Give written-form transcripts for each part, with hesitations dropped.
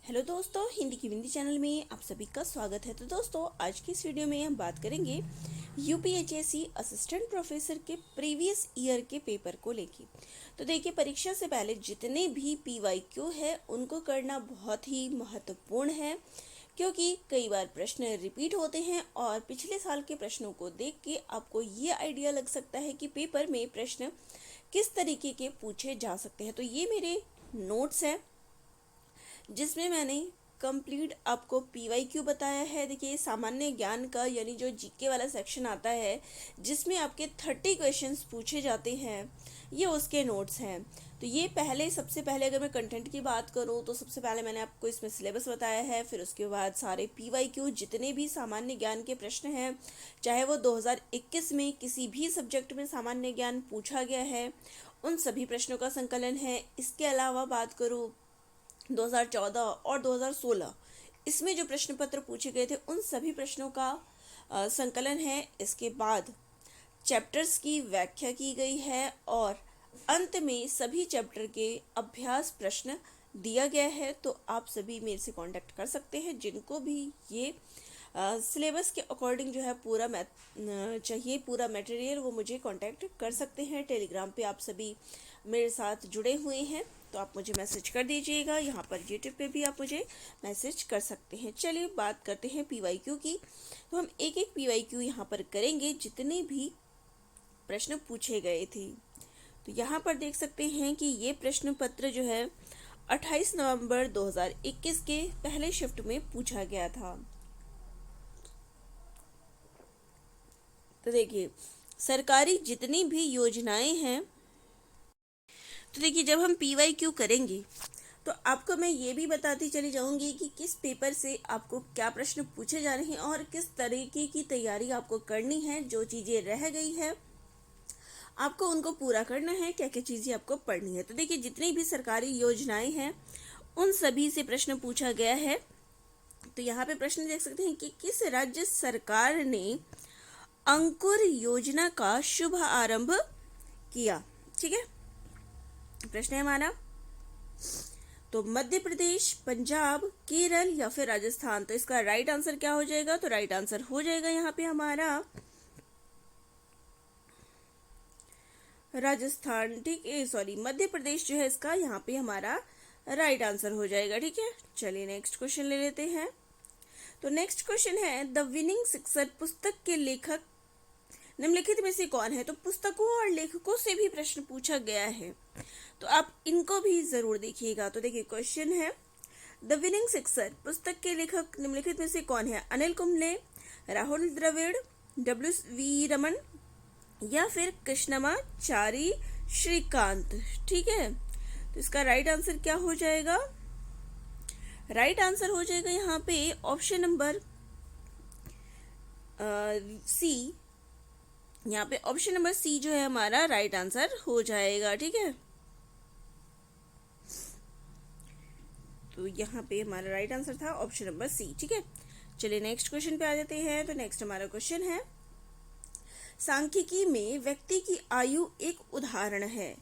Hello दोस्तों, हिंदी की विंदी channel में आप सभी का स्वागत है। तो दोस्तों, आज की इस वीडियो में हम बात करेंगे यूपीएचएससी असिस्टेंट प्रोफेसर के प्रीवियस ईयर के पेपर को लेके। तो देखिए, परीक्षा से पहले जितने भी पीवाईक्यू है उनको करना बहुत ही महत्वपूर्ण है, क्योंकि कई बार प्रश्न रिपीट होते हैं और पिछले साल के प्रश्नों को देख के आपको ये आइडिया लग सकता है कि पेपर में प्रश्न किस तरीके के पूछे जा सकते हैं। तो ये मेरे नोट्स हैं जिसमें मैंने कंप्लीट आपको पीवाईक्यू बताया है। देखिए, सामान्य ज्ञान का यानी जो जीके वाला सेक्शन आता है जिसमें आपके 30 क्वेश्चंस पूछे जाते हैं, ये उसके नोट्स हैं। तो ये सबसे पहले अगर मैं कंटेंट की बात करूँ तो सबसे पहले मैंने आपको इसमें सिलेबस बताया है, फिर उसके बाद सारे पीवाईक्यू जितने भी सामान्य ज्ञान के प्रश्न हैं, चाहे वो 2021 में किसी भी सब्जेक्ट में सामान्य ज्ञान पूछा गया है, उन सभी प्रश्नों का संकलन है। इसके अलावा बात करूँ 2014 और 2016 इसमें जो प्रश्न पत्र पूछे गए थे उन सभी प्रश्नों का संकलन है। इसके बाद चैप्टर्स की व्याख्या की गई है और अंत में सभी चैप्टर के अभ्यास प्रश्न दिया गया है। तो आप सभी मेरे से कांटेक्ट कर सकते हैं जिनको भी ये सिलेबस के अकॉर्डिंग जो है पूरा चाहिए, पूरा मटेरियल, वो मुझे कांटेक्ट कर सकते हैं। टेलीग्राम पे आप सभी मेरे साथ जुड़े हुए हैं तो आप मुझे मैसेज कर दीजिएगा। यहाँ पर यूट्यूब पे भी आप मुझे मैसेज कर सकते हैं। चलिए बात करते हैं पीवाईक्यू की। तो हम एक एक पीवाईक्यू यहाँ पर करेंगे जितने भी प्रश्न पूछे गए थे। तो यहाँ पर देख सकते हैं कि ये प्रश्न पत्र जो है 28 नवंबर 2021 के पहले शिफ्ट में पूछा गया था। तो देखिए, सरकारी जितनी भी योजनाएं हैं, तो देखिए जब हम पीवाईक्यू करेंगे तो आपको मैं ये भी बताती चली जाऊंगी कि किस पेपर से आपको क्या प्रश्न पूछे जा रहे हैं और किस तरीके की तैयारी आपको करनी है। जो चीज़ें रह गई है आपको उनको पूरा करना है, क्या क्या चीज़ें आपको पढ़नी है। तो देखिए, जितनी भी सरकारी योजनाएं हैं उन सभी से प्रश्न पूछा गया है। तो यहाँ पे प्रश्न देख सकते हैं कि किस राज्य सरकार ने अंकुर योजना का शुभ आरंभ किया। ठीक है, प्रश्न है हमारा। तो मध्य प्रदेश, पंजाब, केरल या फिर राजस्थान। तो इसका राइट आंसर क्या हो जाएगा? तो राइट आंसर हो जाएगा यहाँ पे हमारा राजस्थान। ठीक है, सॉरी, मध्य प्रदेश जो है इसका यहाँ पे हमारा राइट आंसर हो जाएगा। ठीक है, चलिए नेक्स्ट क्वेश्चन ले लेते हैं। तो नेक्स्ट क्वेश्चन है, द विनिंग सिक्सर पुस्तक के लेखक निम्नलिखित में से कौन है? तो पुस्तकों और लेखकों से भी प्रश्न पूछा गया है, तो आप इनको भी जरूर देखिएगा। तो देखिए, क्वेश्चन है, द विनिंग सिक्सर पुस्तक के लेखक निम्नलिखित में से कौन है? अनिल कुंबले, राहुल द्रविड़, डब्ल्यू.वी. रमन या फिर कृष्णमाचारी श्रीकांत। ठीक है, तो इसका राइट आंसर क्या हो जाएगा? राइट आंसर हो जाएगा यहाँ पे ऑप्शन नंबर सी। यहाँ पे ऑप्शन नंबर सी जो है हमारा राइट आंसर हो जाएगा। ठीक है, तो यहाँ पे हमारा राइट आंसर था ऑप्शन नंबर सी। ठीक है, चलिए नेक्स्ट क्वेश्चन पे आ जाते हैं। तो नेक्स्ट हमारा क्वेश्चन है, सांख्यिकी में व्यक्ति की आयु एक उदाहरण है।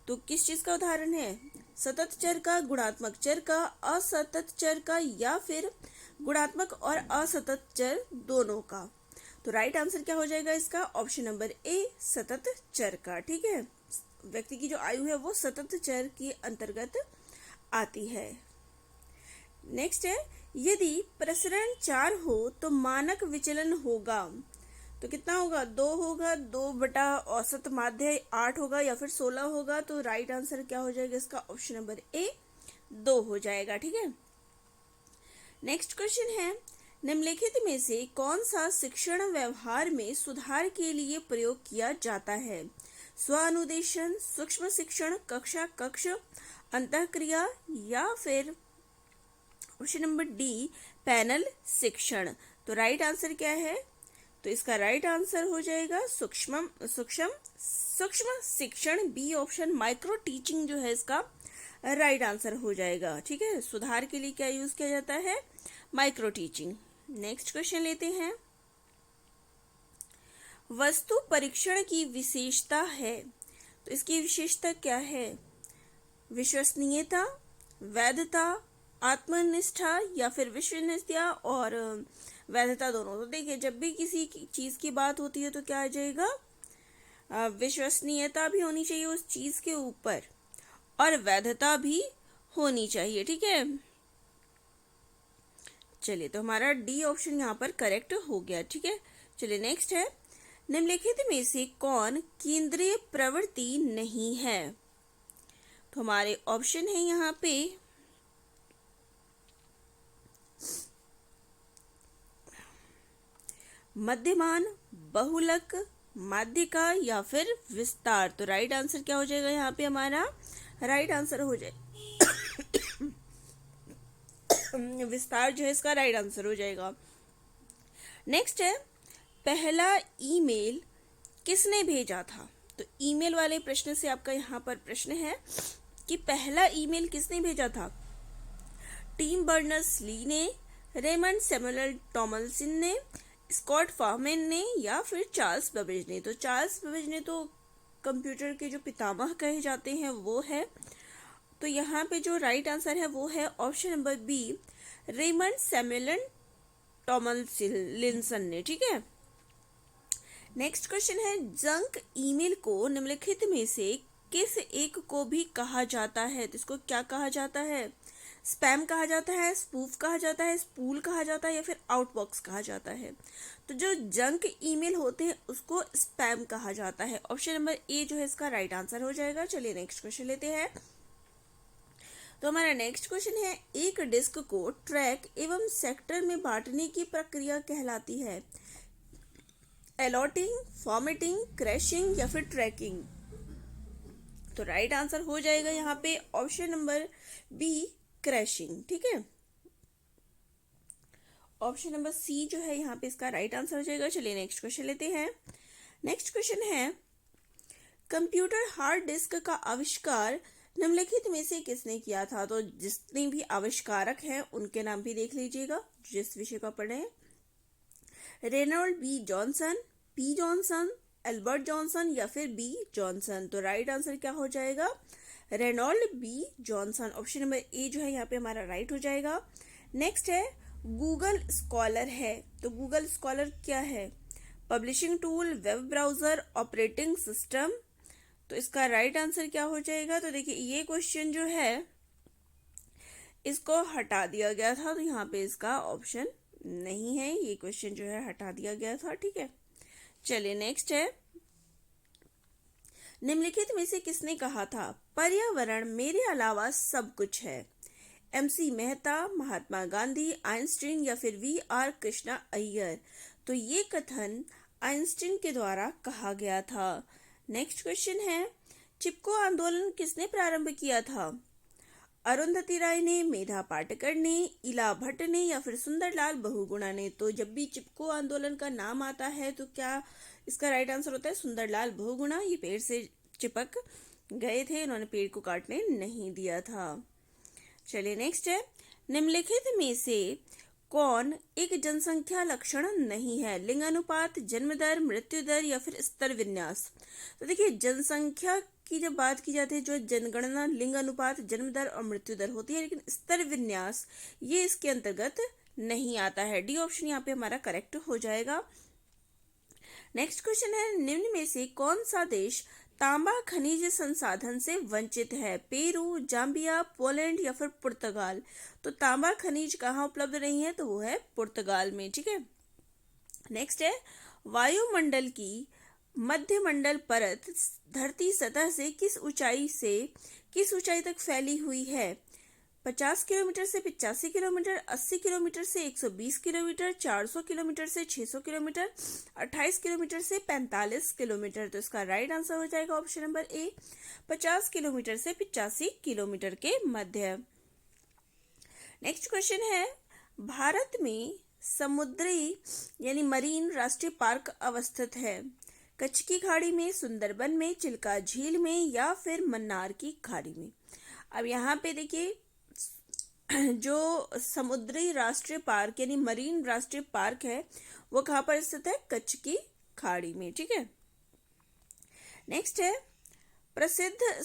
तो किस चीज का उदाहरण है? सतत चर का, गुणात्मक चर का, असतत चर का या फिर गुणात्मक और असतत चर दोनों का। तो राइट आंसर क्या हो जाएगा इसका? ऑप्शन नंबर ए, सतत चर का। ठीक है, व्यक्ति की जो आयु है वो सतत चर के अंतर्गत आती है। नेक्स्ट है, यदि प्रसरण 4 हो तो मानक विचलन होगा। तो कितना होगा? 2 होगा, 2 बटा औसत माध्य 8 होगा या फिर 16 होगा। तो राइट आंसर क्या हो जाएगा इसका? ऑप्शन नंबर ए, 2 हो जाएगा। ठीक है, नेक्स्ट क्वेश्चन है, निम्नलिखित में से कौन सा शिक्षण व्यवहार में सुधार के लिए प्रयोग किया जाता है? स्वानुदेशन, सूक्ष्म शिक्षण, कक्षा कक्ष, अंतःक्रिया या फिर ऑप्शन नंबर डी, पैनल शिक्षण। तो राइट आंसर क्या है? तो इसका राइट आंसर हो जाएगा सूक्ष्म शिक्षण, बी ऑप्शन। माइक्रो टीचिंग जो है इसका राइट आंसर हो जाएगा। ठीक है, सुधार के लिए क्या यूज किया जाता है? Micro teaching. नेक्स्ट क्वेश्चन लेते हैं, वस्तु परीक्षण की विशेषता है। तो इसकी विशेषता क्या है? विश्वसनीयता, वैधता, आत्मनिष्ठा या फिर विश्वसनीयता और वैधता दोनों। तो देखिए जब भी किसी चीज की बात होती है तो क्या आ जाएगा, विश्वसनीयता भी होनी चाहिए उस चीज के ऊपर और वैधता भी होनी चाहिए, ठीक है। चलिए तो हमारा डी ऑप्शन यहाँ पर करेक्ट हो गया, ठीक है। चलिए नेक्स्ट है, निम्नलिखित में से कौन केंद्रीय प्रवृत्ति नहीं है। तो हमारे ऑप्शन है यहाँ पे मध्यमान, बहुलक, माध्यिका या फिर विस्तार। तो राइट आंसर क्या हो जाएगा यहाँ पे, हमारा राइट आंसर हो जाए विस्तार जो है इसका राइट आंसर हो जाएगा। नेक्स्ट है, पहला ईमेल किसने भेजा था। तो ईमेल वाले प्रश्न से आपका यहाँ पर प्रश्न है कि पहला ईमेल किसने भेजा था। टिम बर्नर्स-ली ने, रेमंड सैमुअल टॉमलिंसन ने, स्कॉट फाहमैन ने या फिर चार्ल्स बेबेज ने। तो चार्ल्स बेबेज ने तो कंप्यूटर के जो पितामह कहे जाते हैं वो है। तो यहाँ पे जो राइट आंसर है वो है option number B, Raymond Samuel Tomlinson ने, ठीक है। नेक्स्ट क्वेश्चन है, जंक ईमेल को निम्नलिखित में से किस एक को भी कहा जाता है। तो इसको क्या कहा जाता है, स्पैम कहा जाता है, स्पूफ कहा जाता है, स्पूल कहा जाता है या फिर आउटबॉक्स कहा जाता है। तो जो जंक ईमेल होते हैं उसको स्पैम कहा जाता है। ऑप्शन नंबर ए जो है इसका राइट आंसर हो जाएगा। चलिए नेक्स्ट क्वेश्चन लेते हैं। तो हमारा नेक्स्ट क्वेश्चन है, एक डिस्क को ट्रैक एवं सेक्टर में बांटने की प्रक्रिया कहलाती है। अलॉटिंग, फॉर्मेटिंग, क्रैशिंग या फिर ट्रैकिंग। तो राइट आंसर हो जाएगा यहाँ पे ऑप्शन नंबर बी, क्रैशिंग, ठीक है। ऑप्शन नंबर सी जो है यहाँ पे इसका राइट आंसर हो जाएगा। चलिए नेक्स्ट क्वेश्चन लेते हैं। नेक्स्ट क्वेश्चन है, कंप्यूटर हार्ड डिस्क का आविष्कार निम्नलिखित में से किसने किया था। तो जितने भी आविष्कारक हैं उनके नाम भी देख लीजिएगा जिस विषय का पढ़े हैं। Reynold B Johnson, P Johnson, Albert Johnson या फिर बी जॉनसन। तो राइट आंसर क्या हो जाएगा, Reynold B Johnson. Option number A जो है यहाँ पे हमारा राइट हो जाएगा। नेक्स्ट है, गूगल स्कॉलर है। तो गूगल स्कॉलर क्या है, publishing tool, web browser, operating system. तो इसका राइट आंसर क्या हो जाएगा। तो देखिए ये क्वेश्चन जो है इसको हटा दिया गया था, तो यहाँ पे इसका ऑप्शन नहीं है, ये क्वेश्चन जो है हटा दिया गया था, ठीक है। चलिए नेक्स्ट है, निम्नलिखित में से किसने कहा था, पर्यावरण मेरे अलावा सब कुछ है। MC मेहता, महात्मा गांधी, आइंस्टीन या फिर VR कृष्णा अय्यर। तो ये कथन आइंस्टीन के द्वारा कहा गया था। नेक्स्ट क्वेश्चन है, चिपको आंदोलन किसने प्रारंभ किया था। अरुंधति राय ने, मेधा पाटकर ने, इला भट्ट ने या फिर सुंदरलाल बहुगुणा ने। तो जब भी चिपको आंदोलन का नाम आता है तो क्या इसका राइट आंसर होता है सुंदरलाल बहुगुणा। ये पेड़ से चिपक गए थे, इन्होंने पेड़ को काटने नहीं दिया था। चलिए नेक्स्ट है, निम्नलिखित में से कौन एक जनसंख्या लक्षण नहीं है। लिंगानुपात, जन्म दर, मृत्यु दर या फिर स्तर विन्यास। तो देखिए जनसंख्या की जब बात की जाती है, जो जनगणना लिंगानुपात, जन्म दर और मृत्यु दर होती है, लेकिन स्तर विन्यास ये इसके अंतर्गत नहीं आता है। डी ऑप्शन यहाँ पे हमारा करेक्ट हो जाएगा। नेक्स्ट क्वेश्चन है, निम्न में से कौन सा देश तांबा खनिज संसाधन से वंचित है। पेरू, जाम्बिया, पोलैंड या फिर पुर्तगाल। तो तांबा खनिज कहाँ उपलब्ध नहीं है, तो वो है पुर्तगाल में, ठीक है। नेक्स्ट है, वायुमंडल की मध्यमंडल परत धरती सतह से किस ऊंचाई तक फैली हुई है। 50 किलोमीटर से 85 किलोमीटर, 80 किलोमीटर से 120 किलोमीटर, 400 किलोमीटर से 600 किलोमीटर, 28 किलोमीटर से 45 किलोमीटर। तो इसका राइट आंसर हो जाएगा ऑप्शन नंबर ए, 50 किलोमीटर से 85 किलोमीटर के मध्य। नेक्स्ट क्वेश्चन है, भारत में समुद्री यानी मरीन राष्ट्रीय पार्क अवस्थित है। कच्छ की खाड़ी में, सुंदरबन में, चिल्का झील में या फिर मन्नार की खाड़ी में। अब यहाँ पे देखिए जो समुद्री राष्ट्रीय पार्क यानी मरीन राष्ट्रीय पार्क है वो कहाँ पर स्थित है, कच्छ की खाड़ी में, ठीक है। नेक्स्ट है, प्रसिद्ध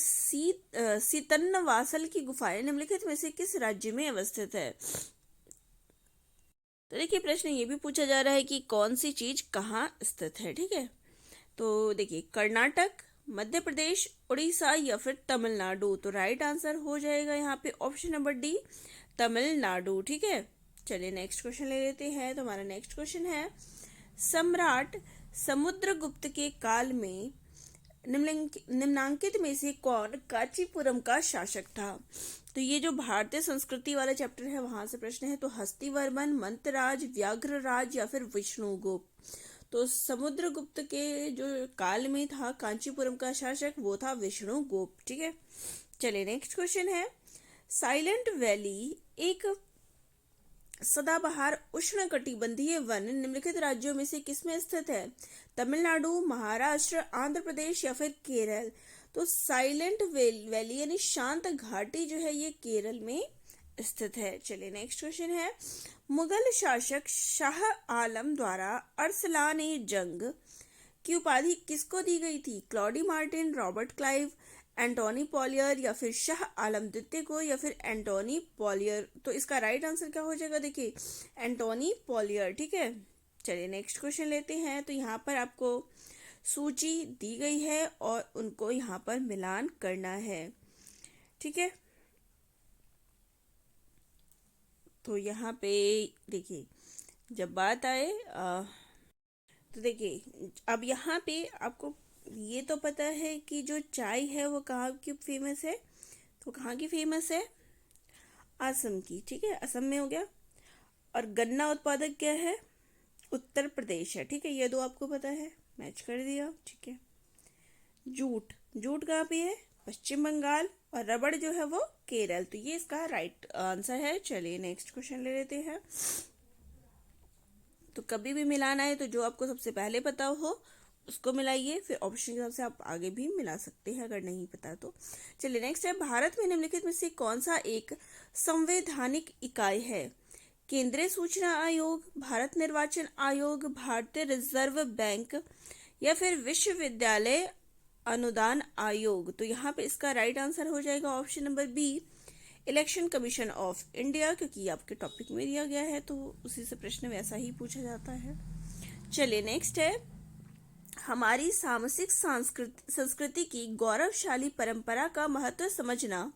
सीतन्नवासल की गुफाएं निम्नलिखित में से किस राज्य में अवस्थित है? तो देखिए प्रश्न ये भी पूछा जा रहा है कि कौन सी चीज कहाँ स्थित है। ठीक है, तो देखिए कर्नाटक, मध्य प्रदेश, उड़ीसा या फिर तमिलनाडु। तो राइट आंसर हो जाएगा यहाँ पे ऑप्शन नंबर डी, तमिलनाडु। ठीक है, चलिए नेक्स्ट क्वेश्चन ले लेते हैं। तो हमारा नेक्स्ट क्वेश्चन है, सम्राट समुद्रगुप्त के काल में निम्नांकित में से कौन कांचीपुरम का शासक था? तो ये जो भारतीय संस्कृति वाला चैप्टर है वहां से प्रश्न है। तो हस्तिवर्मन, मंतराज, व्याघ्रराज या फिर विष्णुगुप्त। तो समुद्रगुप्त के जो काल में था कांचीपुरम का शासक, वो था विष्णुगुप्त। ठीक है, चलिए नेक्स्ट क्वेश्चन है, साइलेंट वैली एक सदाबहार उष्णकटिबंधीय वन निम्नलिखित राज्यों में से किसमें स्थित है? तमिलनाडु, महाराष्ट्र, आंध्र प्रदेश या फिर केरल। तो साइलेंट वैली यानी शांत घाटी जो है ये केरल में स्थित है। चलिए नेक्स्ट क्वेश्चन है, मुगल शासक शाह आलम द्वारा अरसलान ए जंग की उपाधि किसको दी गई थी? Claude Martin, Robert Clive, Antoine Pollier या फिर शाह आलम द्वितीय को या फिर एंटोनी पॉलियर। तो इसका राइट आंसर क्या हो जाएगा? देखिए एंटोनी पॉलियर। ठीक है, चलिए नेक्स्ट क्वेश्चन लेते हैं। तो यहाँ पर आपको सूची दी गई है और उनको यहाँ पर मिलान करना है। ठीक है, तो यहाँ पे देखिए जब बात आए तो देखिए अब यहाँ पे आपको ये तो पता है कि जो चाय है वो कहाँ की फेमस है? तो कहाँ की फेमस है? असम की। ठीक है, असम में हो गया। और गन्ना उत्पादक क्या है? उत्तर प्रदेश है। ठीक है, ये दो आपको पता है, मैच कर दिया। ठीक है, जूट, जूट कहाँ पे है? पश्चिम बंगाल। और रबड़ जो है वो केरल। तो ये इसका राइट आंसर है। चलिए नेक्स्ट क्वेश्चन ले लेते हैं। तो कभी भी मिलाना है तो जो आपको सबसे पहले पता हो उसको मिलाइए, फिर ऑप्शन के हिसाब से आप आगे भी मिला सकते हैं अगर नहीं पता तो। चलिए नेक्स्ट है, भारत में निम्नलिखित में से कौन सा एक संवैधानिक इकाई है? केंद्रीय सूचना आयोग, भारत निर्वाचन आयोग, भारतीय रिजर्व बैंक या फिर विश्वविद्यालय अनुदान आयोग। तो यहाँ पे इसका राइट आंसर हो जाएगा option number B, election commission of India, क्योंकि आपके टॉपिक में दिया गया है तो उसी से प्रश्न वैसा ही पूछा जाता है। चलिए नेक्स्ट है, हमारी सामाजिक संस्कृति की गौरवशाली परंपरा का महत्व समझना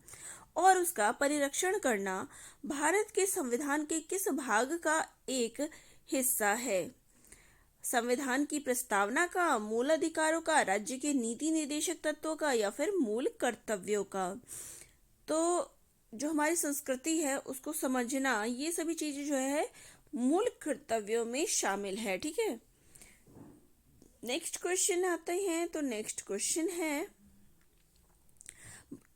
और उसका परिरक्षण करना भारत के संविधान के किस भाग का एक हिस्सा है? संविधान की प्रस्तावना का, मूल अधिकारों का, राज्य के नीति निर्देशक तत्वों का या फिर मूल कर्तव्यों का। तो जो हमारी संस्कृति है उसको समझना, ये सभी चीजें जो है मूल कर्तव्यों में शामिल है। ठीक है, नेक्स्ट क्वेश्चन आते हैं। तो नेक्स्ट क्वेश्चन है,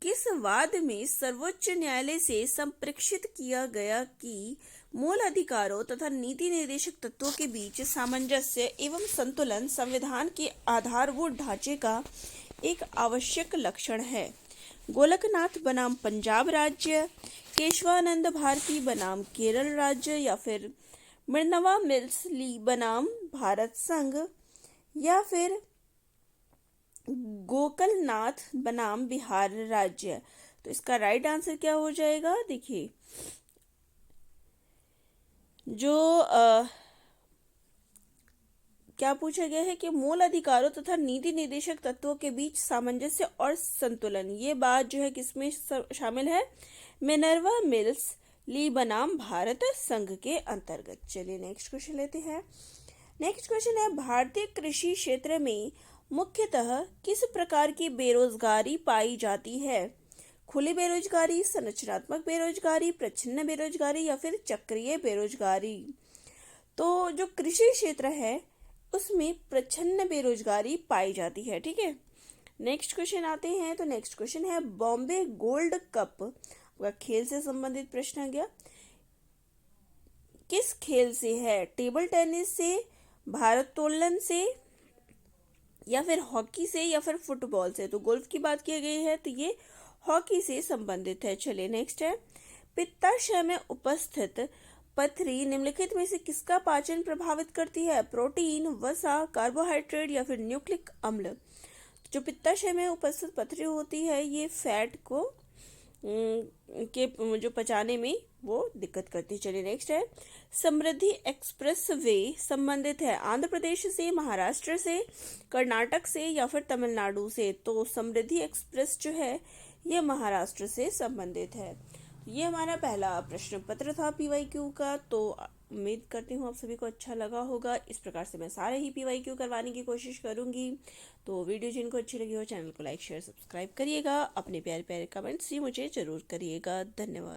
किस वाद में सर्वोच्च न्यायालय से संप्रेक्षित किया गया कि मूल अधिकारों तथा नीति निर्देशक तत्वों के बीच सामंजस्य एवं संतुलन संविधान के आधारभूत ढांचे का एक आवश्यक लक्षण है? गोलकनाथ बनाम पंजाब राज्य, केशवानंद भारती बनाम केरल राज्य या फिर मृणवा मिल्स ली बनाम भारत संघ या फिर गोकलनाथ बनाम बिहार राज्य। तो इसका राइट आंसर क्या हो जाएगा? देखिए जो क्या पूछा गया है कि मूल अधिकारों तथा नीति निर्देशक तत्वों के बीच सामंजस्य और संतुलन, ये बात जो है किसमें शामिल है? मिनर्वा मिल्स ली बनाम भारत संघ के अंतर्गत। चलिए नेक्स्ट क्वेश्चन लेते हैं। नेक्स्ट क्वेश्चन है, भारतीय कृषि क्षेत्र में मुख्यतः किस प्रकार की बेरोजगारी पाई जाती है? खुली बेरोजगारी, संरचनात्मक बेरोजगारी, प्रच्छन्न बेरोजगारी या फिर चक्रीय बेरोजगारी। तो जो कृषि क्षेत्र है उसमें प्रच्छन्न बेरोजगारी पाई जाती है। ठीक है, नेक्स्ट क्वेश्चन आते हैं। तो नेक्स्ट क्वेश्चन है, बॉम्बे गोल्ड कप खेल से संबंधित प्रश्न आ गया, किस खेल से है? टेबल टेनिस से, भारोत्तोलन से या फिर हॉकी से या फिर फुटबॉल से। तो गोल्फ की बात की गई है तो ये हॉकी से संबंधित है। चलिए नेक्स्ट है, पित्ताशय में उपस्थित पथरी निम्नलिखित में से किसका पाचन प्रभावित करती है? प्रोटीन, वसा, कार्बोहाइड्रेट या फिर न्यूक्लिक अम्ल। जो पित्ताशय में उपस्थित पथरी होती है ये फैट को के जो पचाने में वो दिक्कत करती है। चलिए नेक्स्ट है, समृद्धि एक्सप्रेस वे संबंधित है आंध्र प्रदेश से, महाराष्ट्र से, कर्नाटक से या फिर तमिलनाडु से। तो समृद्धि एक्सप्रेस जो है ये महाराष्ट्र से संबंधित है। ये हमारा पहला प्रश्न पत्र था पीवाईक्यू का। तो उम्मीद करती हूँ आप सभी को अच्छा लगा होगा। इस प्रकार से मैं सारे ही पीवाईक्यू करवाने की कोशिश करूंगी। तो वीडियो जिनको अच्छी लगी हो चैनल को लाइक शेयर सब्सक्राइब करिएगा। अपने प्यारे प्यारे कमेंट्स भी मुझे जरूर करिएगा। धन्यवाद।